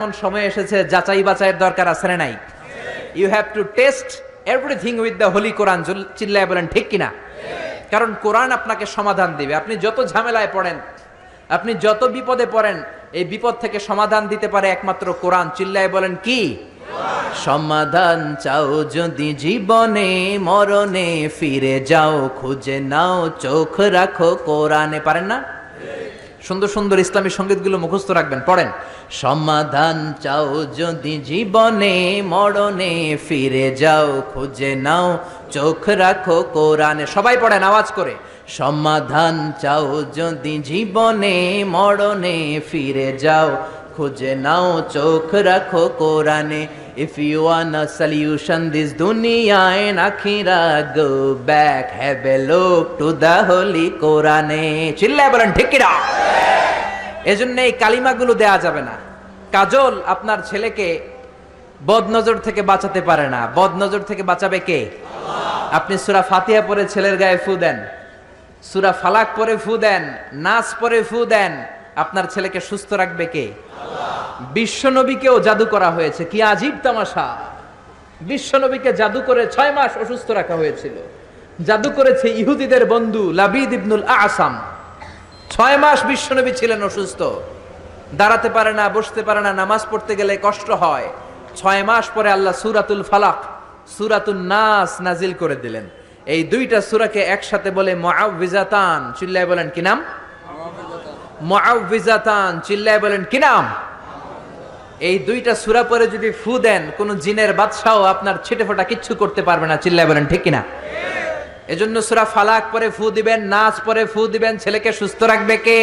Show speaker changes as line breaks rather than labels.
এখন সময় এসেছে যাচাই বাছাইয়ের দরকার আছে না নাই? You have to test everything with the Holy Quran. চিল্লায় বলেন ঠিক কিনা? কারণ কোরআন আপনাকে সমাধান দিবে। আপনি যত ঝামেলায় পড়েন, আপনি যত বিপদে পড়েন, এই বিপদ থেকে সমাধান দিতে পারে একমাত্র কোরআন। চিল্লায় বলেন কি? সমাধান চাও যদি জীবনে মরণে, ফিরে যাও খুঁজে নাও চোখ রাখো কোরআনে। পারেন না? সুন্দর সুন্দর ইসলামী সঙ্গীতগুলো মুখস্থ রাখবেন, পড়েন। সমাধান চাও যদি জীবনে মরণে, ফিরে যাও খুঁজে নাও চোখ রাখো কোরআনে। সবাই পড়েন আওয়াজ করে। সমাধান চাও যদি জীবনে মরণে, ফিরে যাও খুঁজে নাও চোখ রাখো কোরআনে। If you want a solution this dunya and akhirah, go back, have a look to the holy Quran. চিল্লায় বলেন ঠিক কিনা? এজন্য এই কালিমাগুলো দেয়া যাবে না। কাজল আপনার ছেলেকে বদনজর থেকে বাঁচাতে পারে না। বদনজর থেকে বাঁচাবে কে? আপনি সূরা ফাতিহা পড়ে ছেলের গায়ে ফু দেন, সূরা ফালাক পড়ে ফু দেন, নাস পড়ে ফু দেন, আপনার ছেলেকে সুস্থ রাখবে কে? বিশ্বনবীকেও জাদু করা হয়েছে। কি আজীব তামাশা! বিশ্বনবীকে জাদু করে 6 মাস অসুস্থ রাখা হয়েছিল। জাদু করেছে ইহুদিদের বন্ধু লাবিদ ইবনুল আসাম। 6 মাস বিশ্বনবী ছিলেন অসুস্থ, দাঁড়াতে পারে না, বসতে পারে না, নামাজ পড়তে গেলে কষ্ট হয়। 6 মাস পরে আল্লাহ সূরাতুল ফালাক, সূরাতুন নাস নাজিল করে দিলেন। এই দুইটা সূরাকে একসাথে বলে মুআউযিজাতান। চিল্লায় বলেন কি নাম? মুআউযিজাতান। চিল্লায় বলেন কি নাম? এই দুইটা সূরা পরে যদি ফু দেন, কোন জিনের বাদশাও আপনার ছিটে ফোঁটা কিচ্ছু করতে পারবে না। চিল্লায় বলেন ঠিক কিনা? এজন্য সূরা ফালাক পরে ফু দিবেন, নাস পরে ফু দিবেন। ছেলেকে সুস্থ রাখবে কে?